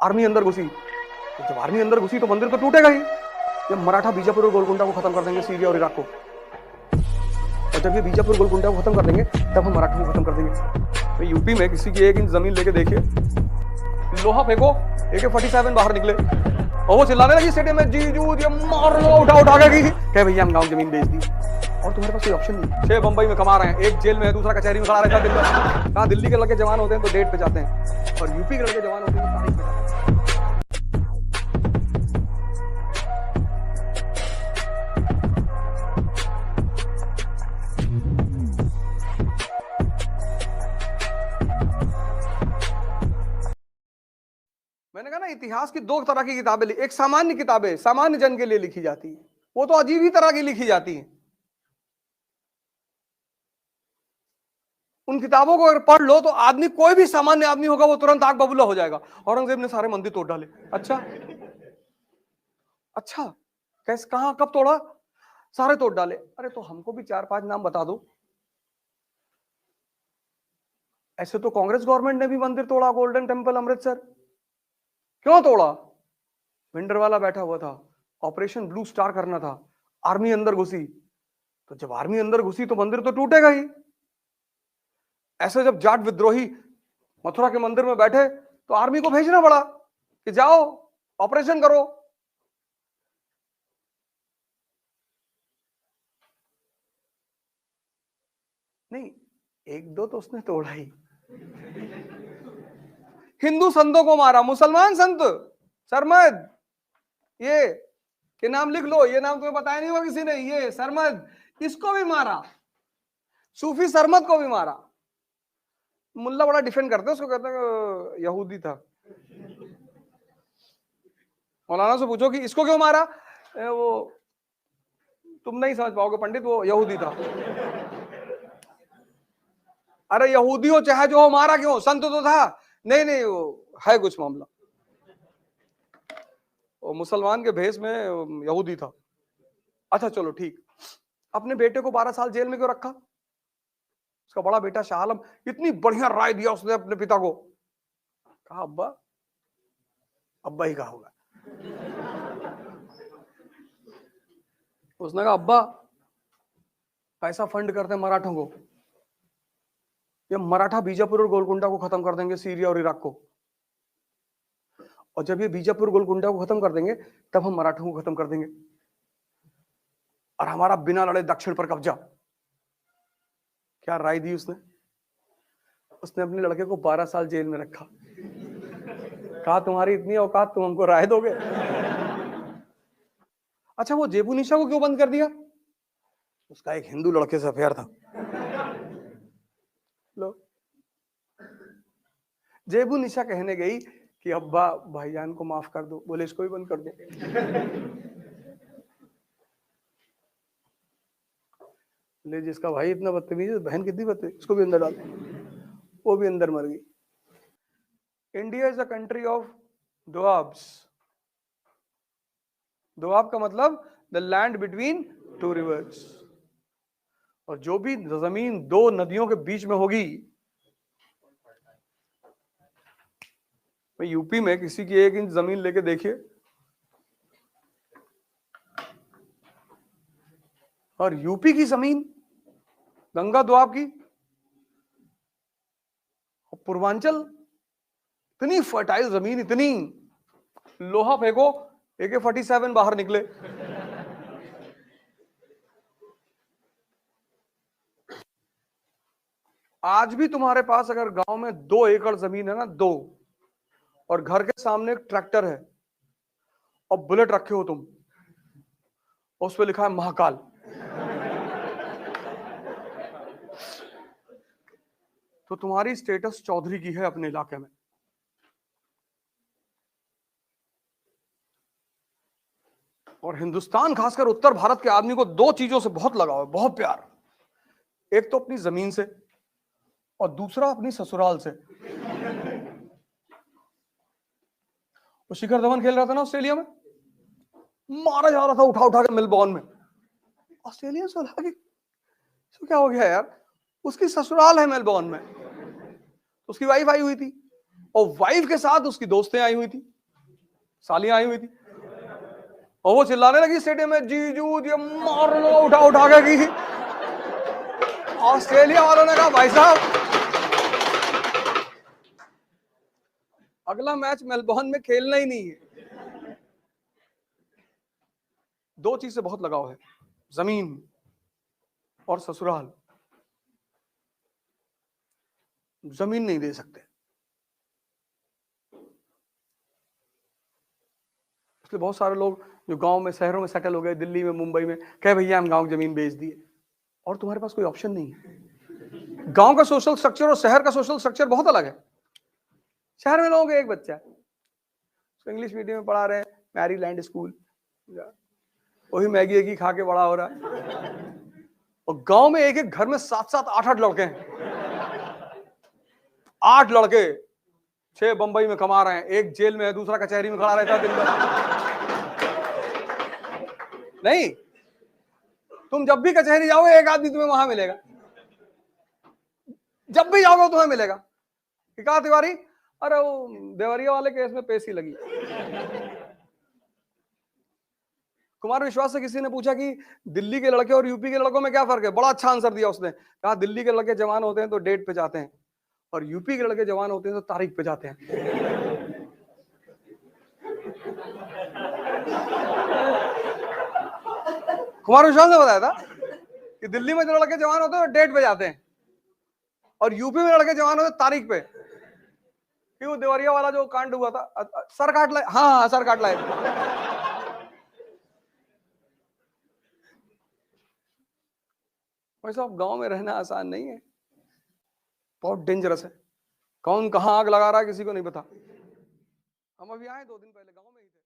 Army अंदर घुसी, तो जब आर्मी अंदर घुसी तो मंदिर तो टूटेगा ही। जब मराठा बीजापुर और गोलकुंडा को खत्म कर देंगे, सीरिया और इराक को, और जब ये बीजापुर गोलकुंडा को खत्म कर देंगे तब हम मराठा को खत्म कर देंगे। तो यूपी में किसी की 1 इंच जमीन लेके देखिए, लोहा फेंको, AK-47 बाहर निकले और वो चिल्लाने लगी स्टेडियम में, जीजू ये मार लो, उठा उठा के की कह भैया हम गांव जमीन बेच दी। और तुम्हारे पास कोई ऑप्शन नहीं। 6 बंबई में कमा रहे हैं, एक जेल में है, दूसरा कचहरी में खड़ा रहता है। कहाँ दिल्ली के लड़के जवान होते हैं तो डेट पे जाते हैं, और यूपी के लड़के जवान होते हैं तो तारीख पे जाते हैं। मैंने कहा ना, इतिहास की 2 तरह की किताबें, एक सामान्य किताबें सामान्य जन के लिए लिखी जाती है, वो तो अजीब ही तरह की लिखी जाती है। उन किताबों को अगर पढ़ लो तो आदमी, कोई भी सामान्य आदमी होगा वो तुरंत आग बबूला हो जाएगा। औरंगजेब ने सारे मंदिर तोड़ डाले। अच्छा अच्छा, कैसे, कहां, कब तोड़ा? सारे तोड़ डाले। अरे तो हमको भी 4-5 नाम बता दो। ऐसे तो कांग्रेस गवर्नमेंट ने भी मंदिर तोड़ा, गोल्डन टेम्पल अमृतसर। क्यों तोड़ा? भिंडरवाला बैठा हुआ था, ऑपरेशन ब्लू स्टार करना था, आर्मी अंदर घुसी, तो जब आर्मी अंदर घुसी तो मंदिर तो टूटेगा ही। ऐसे जब जाट विद्रोही मथुरा के मंदिर में बैठे तो आर्मी को भेजना पड़ा कि जाओ ऑपरेशन करो। नहीं, 1-2 तो उसने तोड़ा ही। हिंदू संतों को मारा, मुसलमान संत सरमद, ये के नाम लिख लो, ये नाम तुम्हें बताया नहीं होगा किसी ने, ये सरमद, इसको भी मारा, सूफी सरमद को भी मारा। मुल्ला बड़ा डिफेंड करते हैं उसको, कहते हैं यहूदी था। मौलाना से पूछो कि इसको क्यों मारा, वो तुम नहीं समझ पाओगे पंडित, वो यहूदी था। अरे यहूदी हो चाहे जो हो, मारा क्यों? संत तो था। नहीं नहीं, वो है कुछ मामला, वो मुसलमान के भेष में यहूदी था। अच्छा चलो ठीक। अपने बेटे को 12 साल जेल में क्यों रखा? उसका बड़ा बेटा शाह आलम, इतनी बढ़िया राय दिया उसने अपने पिता को। कहा अब्बा, अब्बा ही कहा होगा। उसने कहा अब्बा, पैसा फंड करते हैं मराठों को, ये मराठा बीजापुर और गोलकुंडा को खत्म कर देंगे, सीरिया और इराक को, और जब ये बीजापुर गोलकुंडा को खत्म कर देंगे तब हम मराठों को खत्म कर देंगे, और हमारा बिना लड़े दक्षिण पर कब्जा। क्या राय दी उसने? उसने अपने लड़के को 12 साल जेल में रखा। कहा तुम्हारी इतनी औकात, तुम हमको राय दोगे? अच्छा, वो जेबू निशा को क्यों बंद कर दिया? उसका एक हिंदू लड़के से अफेयर था। लो, जेबू निशा कहने गई कि अब्बा भाईजान को माफ कर दो, बोले इसको भी बंद कर दो। ले, जिसका भाई इतना बदतमीज है, बहन कितनी बदतमीज, उसको भी अंदर डाल। वो भी अंदर मर गई। India is a country of doabs. Doab का मतलब द लैंड बिटवीन 2 रिवर्स। और जो भी जमीन 2 नदियों के बीच में होगी, यूपी में किसी की 1 इंच जमीन लेके देखिए, और यूपी की जमीन गंगा दोआब की, पूर्वांचल, इतनी फर्टाइल जमीन, इतनी, लोहा फेंको, AK-47 बाहर निकले। आज भी तुम्हारे पास अगर गांव में 2 एकड़ जमीन है ना, 2, और घर के सामने एक ट्रैक्टर है और बुलेट रखे हो तुम, उस पर लिखा है महाकाल, तो तुम्हारी स्टेटस चौधरी की है अपने इलाके में। और हिंदुस्तान, खासकर उत्तर भारत के आदमी को 2 चीजों से बहुत लगाव है, बहुत प्यार। एक तो अपनी जमीन से, और दूसरा अपनी ससुराल से। वो शिखर धवन खेल रहा था ना ऑस्ट्रेलिया में, मारा जा रहा था उठा उठा के मेलबॉर्न में। ऑस्ट्रेलिया से लगा कि तो क्या हो गया यार, उसकी ससुराल है मेलबॉर्न में, उसकी वाइफ आई हुई थी, और वाइफ के साथ उसकी दोस्तें आई हुई थी, सालियां आई हुई थी, और वो चिल्लाने लगी स्टेडियम में, जीजू ये मार लो, उठा उठा के की। ऑस्ट्रेलिया वालों ने कहा भाई साहब अगला मैच मेलबोर्न में खेलना ही नहीं है। दो चीज से बहुत लगाव है, जमीन और ससुराल। जमीन नहीं दे सकते, इसलिए बहुत सारे लोग जो गांव में शहरों में सेटल हो गए, दिल्ली में मुंबई में, कहे भैया हम गांव की जमीन बेच दिए, और तुम्हारे पास कोई ऑप्शन नहीं है। गांव का सोशल स्ट्रक्चर और शहर का सोशल स्ट्रक्चर बहुत अलग है। शहर में लोगों के एक बच्चा है, उसको इंग्लिश मीडियम में पढ़ा रहे हैं, मैरीलैंड स्कूल, वही मैगी एगी खा के बड़ा हो रहा है। और गांव में एक एक घर में 7-7 8-8 लड़के हैं, 8 लड़के, 6 बंबई में कमा रहे हैं, एक जेल में है, दूसरा कचहरी में खड़ा रहता है दिन भर। नहीं, तुम जब भी कचहरी जाओ एक आदमी तुम्हें वहां मिलेगा, जब भी जाओगे तुम्हें मिलेगा कि कहा तिवारी, अरे वो देवरिया वाले केस में पेशी लगी। कुमार विश्वास से किसी ने पूछा कि दिल्ली के लड़के और यूपी के लड़कों में क्या फर्क है, बड़ा अच्छा आंसर दिया उसने, कहा दिल्ली के लड़के जवान होते हैं तो डेट पे जाते हैं, और यूपी के लड़के जवान होते हैं तो तारीख पे जाते हैं। कुमार विश्वास ने बताया था कि दिल्ली में जो लड़के जवान होते हैं वो डेट पे जाते हैं, और यूपी में लड़के जवान होते तारीख पे। कि वो देवरिया वाला जो कांड हुआ था, सर काट लाए, हाँ सर काट लाए। भाई साहब गांव में रहना आसान नहीं है, बहुत डेंजरस है। कौन कहां आग लगा रहा है किसी को नहीं पता। हम अभी आए 2 दिन पहले गांव में ही थे।